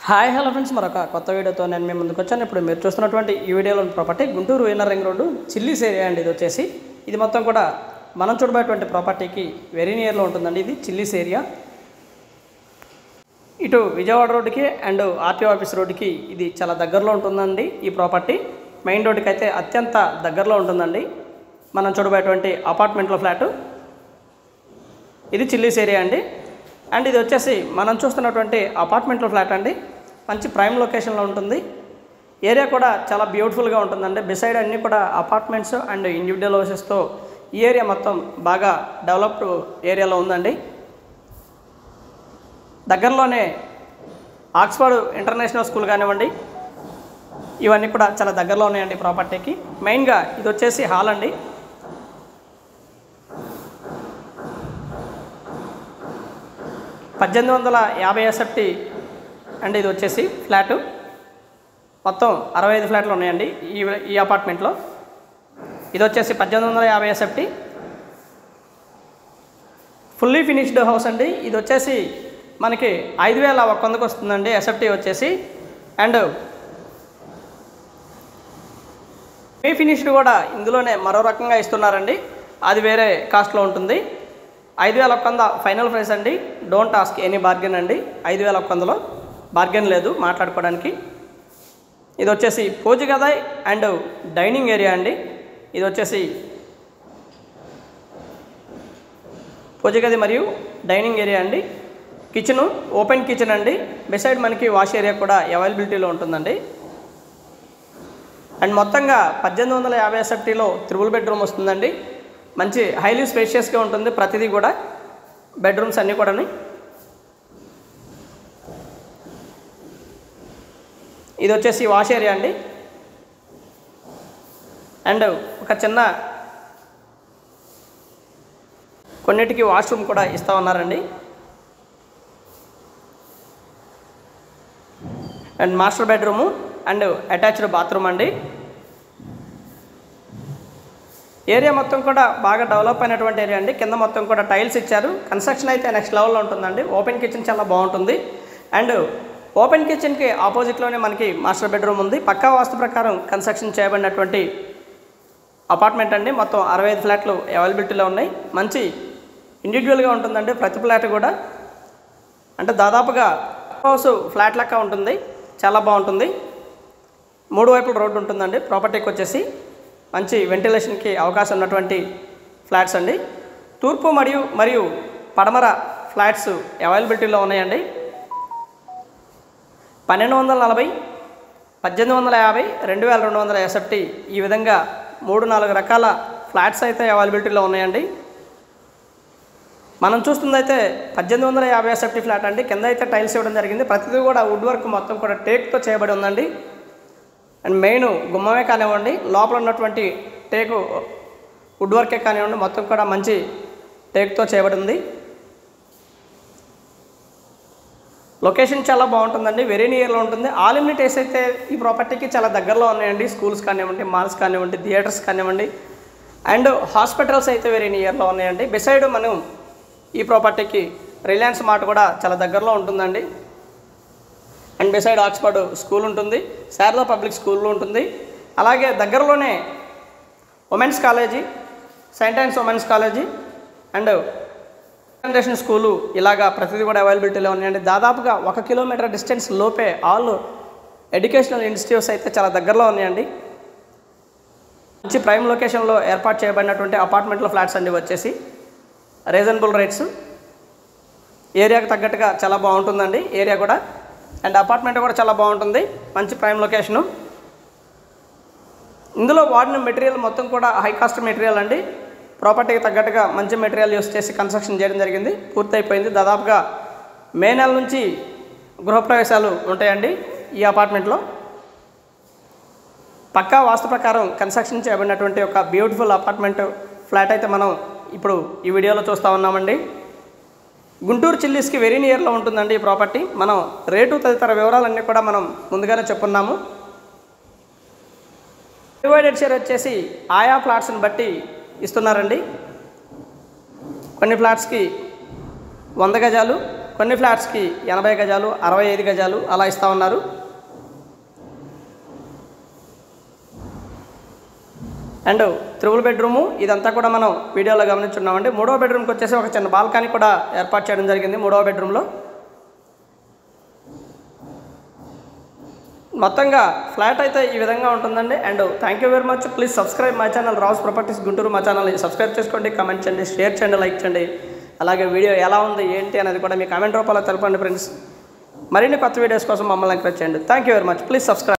Hi hello friends, మరొక కొత్త వీడియోతో నేను మీ ముందుకు వచ్చాను. ఇప్పుడు మీరు చూస్తున్నటువంటి ఈ వీడియోలోని property Guntur inner ring road chillies area అండి. ఇది మొత్తం కూడా మనం చూడబోయేటువంటి ప్రాపర్టీకి వెరీ నియర్లో ఉంటుందండి. ఇది చిల్లీస్ ఏరియా. ఇటు విజయవాడ రోడ్డుకి అండ్ ఆర్టీఓ ఆఫీస్ రోడ్డుకి ఇది చాలా దగ్గరలో ఉంటుందండి. ఈ ప్రాపర్టీ మెయిన్ రోడ్డుకి అయితే అత్యంత దగ్గరలో ఉంటుందండి. మనం చూడబోయేటువంటి అపార్ట్మెంట్లో ఫ్లాటు ఇది చిల్లీస్ ఏరియా అండి. అండ్ ఇది వచ్చేసి మనం చూస్తున్నటువంటి అపార్ట్మెంట్లో ఫ్లాట్ అండి. మంచి ప్రైమ్ లొకేషన్లో ఉంటుంది. ఏరియా కూడా చాలా బ్యూటిఫుల్గా ఉంటుందండి. బిసైడ్ అన్నీ కూడా అపార్ట్మెంట్స్ అండ్ ఇండివిజువల్ హౌసెస్తో ఈ ఏరియా మొత్తం బాగా డెవలప్డ్ ఏరియాలో ఉందండి. దగ్గరలోనే ఆక్స్ఫర్డ్ ఇంటర్నేషనల్ స్కూల్ కానివ్వండి, ఇవన్నీ కూడా చాలా దగ్గరలో ఉన్నాయండి ప్రాపర్టీకి. మెయిన్గా ఇది వచ్చేసి హాల్ అండి. SFT అండ్ ఇది వచ్చేసి ఫ్లాటు. మొత్తం 65 ఫ్లాట్లు ఉన్నాయండి ఈ అపార్ట్మెంట్లో. ఇది వచ్చేసి 1850 SFT ఫుల్లీ ఫినిష్డ్ హౌస్ అండి. ఇది వచ్చేసి మనకి 5100కు వస్తుందండి SFT వచ్చేసి. అండ్ మీ ఫినిష్డ్ కూడా ఇందులోనే మరో రకంగా ఇస్తున్నారండి. అది వేరే కాస్ట్లో ఉంటుంది. 5100 ఫైనల్ ప్రైస్ అండి. డోంట్ ఆస్క్ ఎనీ బార్గెన్ అండి. 5100లో బార్గెన్ లేదు మాట్లాడుకోవడానికి. ఇది వచ్చేసి పూజగది అండ్ డైనింగ్ ఏరియా అండి. ఇది వచ్చేసి పూజగది మరియు డైనింగ్ ఏరియా అండి. కిచెను ఓపెన్ కిచెన్ అండి. బిసైడ్ మనకి వాష్ ఏరియా కూడా అవైలబిలిటీలో ఉంటుందండి. అండ్ మొత్తంగా 1850 SFTలో 3 బెడ్రూమ్ వస్తుందండి. మంచి హైలీ స్పేషియస్గా ఉంటుంది ప్రతిదీ కూడా, బెడ్రూమ్స్ అన్నీ కూడా. ఇది వచ్చేసి వాష్ ఏరియా అండి. అండ్ ఒక చిన్న కొన్నిటికి వాష్రూమ్ కూడా ఇస్తా ఉన్నారండి. And master bedroom and attached bathroom అండి. ఏరియా మొత్తం కూడా బాగా డెవలప్ అయినటువంటి ఏరియా అండి. కింద మొత్తం కూడా టైల్స్ ఇచ్చారు. కన్స్ట్రక్షన్ అయితే నెక్స్ట్ లెవెల్లో ఉంటుందండి. ఓపెన్ కిచెన్ చాలా బాగుంటుంది. అండ్ ఓపెన్ కిచెన్కి ఆపోజిట్లోనే మనకి మాస్టర్ బెడ్రూమ్ ఉంది. పక్కా వాస్తు ప్రకారం కన్స్ట్రక్షన్ చేయబడినటువంటి అపార్ట్మెంట్ అండి. మొత్తం 65 ఫ్లాట్లు అవైలబిలిటీలో ఉన్నాయి. మంచి ఇండివిజువల్గా ఉంటుందండి ప్రతి ఫ్లాట్ కూడా. అంటే దాదాపుగా హౌస్ ఫ్లాట్ లెక్క ఉంటుంది. చాలా బాగుంటుంది. 3 వైపుల రోడ్డు ఉంటుందండి ప్రాపర్టీకి వచ్చేసి. మంచి వెంటిలేషన్కి అవకాశం ఉన్నటువంటి ఫ్లాట్స్ అండి. తూర్పు మరియు పడమర ఫ్లాట్స్ అవైలబిలిటీలో ఉన్నాయండి. 1240, 1850, 2200 SFT ఈ విధంగా 3-4 రకాల ఫ్లాట్స్ అయితే అవైలబిలిటీలో ఉన్నాయండి. మనం చూస్తుందైతే 1850 SFT ఫ్లాట్ అండి. కింద అయితే టైల్స్ ఇవ్వడం జరిగింది. ప్రతిదీ కూడా వుడ్ వర్క్ మొత్తం కూడా టేక్తో చేయబడి ఉందండి. అండ్ మెయిన్ గుమ్మమే కానివ్వండి, లోపల ఉన్నటువంటి టేకు వుడ్ వర్కే కానివ్వండి, మొత్తం కూడా మంచి టేక్తో చేయబడి ఉంది. లొకేషన్ చాలా బాగుంటుందండి. వెరీ నియర్లో ఉంటుంది. ఆల్ ఇమ్యూనిటీస్ అయితే ఈ ప్రాపర్టీకి చాలా దగ్గరలో ఉన్నాయండి. స్కూల్స్ కానివ్వండి, మాల్స్ కానివ్వండి, థియేటర్స్ కానివ్వండి, అండ్ హాస్పిటల్స్ అయితే వెరీ నియర్లో ఉన్నాయండి. బిసైడ్ మనం ఈ ప్రాపర్టీకి రిలయన్స్ మార్ట్ కూడా చాలా దగ్గరలో ఉంటుందండి. అండ్ బిసైడ్ ఆక్స్ఫర్డ్ స్కూల్ ఉంటుంది, శారదా పబ్లిక్ స్కూల్ ఉంటుంది. అలాగే దగ్గరలోనే women's college, saint Ann's women's college and generation school ఇలాగా ప్రతిదీ కూడా అవైలబిలిటీలో ఉన్నాయండి. దాదాపుగా 1 కిలోమీటర్ డిస్టెన్స్ లోపే ఆల్ ఎడ్యుకేషనల్ ఇన్స్టిట్యూట్స్ అయితే చాలా దగ్గరలో ఉన్నాయండి. మంచి ప్రైమ్ లొకేషన్లో ఏర్పాటు చేయబడినటువంటి అపార్ట్మెంట్లో ఫ్లాట్స్ అండి. వచ్చేసి రీజనబుల్ రేట్స్, ఏరియాకు తగ్గట్టుగా చాలా బాగుంటుందండి ఏరియా కూడా. అండ్ అపార్ట్మెంట్ కూడా చాలా బాగుంటుంది. మంచి ప్రైమ్ లొకేషను. ఇందులో వాడిన మెటీరియల్ మొత్తం కూడా హై కాస్ట్ మెటీరియల్ అండి. ప్రాపర్టీకి తగ్గట్టుగా మంచి మెటీరియల్ యూస్ చేసి కన్స్ట్రక్షన్ చేయడం జరిగింది. పూర్తయిపోయింది. దాదాపుగా మే నెల నుంచి గృహప్రవేశాలు ఉంటాయండి ఈ అపార్ట్మెంట్లో. పక్కా వాస్తు ప్రకారం కన్స్ట్రక్షన్ చేయబడినటువంటి ఒక బ్యూటిఫుల్ అపార్ట్మెంట్ ఫ్లాట్ అయితే మనం ఇప్పుడు ఈ వీడియోలో చూస్తూ ఉన్నామండి. గుంటూరు చిల్లీస్కి వెరీ నియర్లో ఉంటుందండి ఈ ప్రాపర్టీ. మనం రేటు తదితర వివరాలన్నీ కూడా మనం ముందుగానే చెప్పున్నాము. డివైడెడ్ షేర్ వచ్చేసి ఆయా ఫ్లాట్స్ని బట్టి ఇస్తున్నారండి. కొన్ని ఫ్లాట్స్కి 100 గజాలు, కొన్ని ఫ్లాట్స్కి 80 గజాలు 65 గజాలు అలా ఇస్తూ ఉన్నారు. అండ్ 3 బెడ్రూము ఇదంతా కూడా మనం వీడియోలో గమనించున్నామండి. 3వ బెడ్రూమ్కి వచ్చేసి ఒక చిన్న బాల్కనీ కూడా ఏర్పాటు చేయడం జరిగింది 3వ బెడ్రూమ్లో. మొత్తంగా ఫ్లాట్ అయితే ఈ విధంగా ఉంటుందండి. And thank you very much. Please subscribe my channel Raj properties Guntur. మా ఛానల్ని సబ్స్క్రైబ్ చేసుకోండి, కామెంట్ చేయండి, షేర్ చేయండి, లైక్ చేయండి. అలాగే వీడియో ఎలా ఉంది ఏంటి అనేది కూడా మీ కామెంట్ రూపంలో తెలపండి ఫ్రెండ్స్. మరిన్ని కొత్త వీడియోస్ కోసం మమ్మల్ని ఎంకరేజ్ చేయండి. Thank you very much. Please subscribe.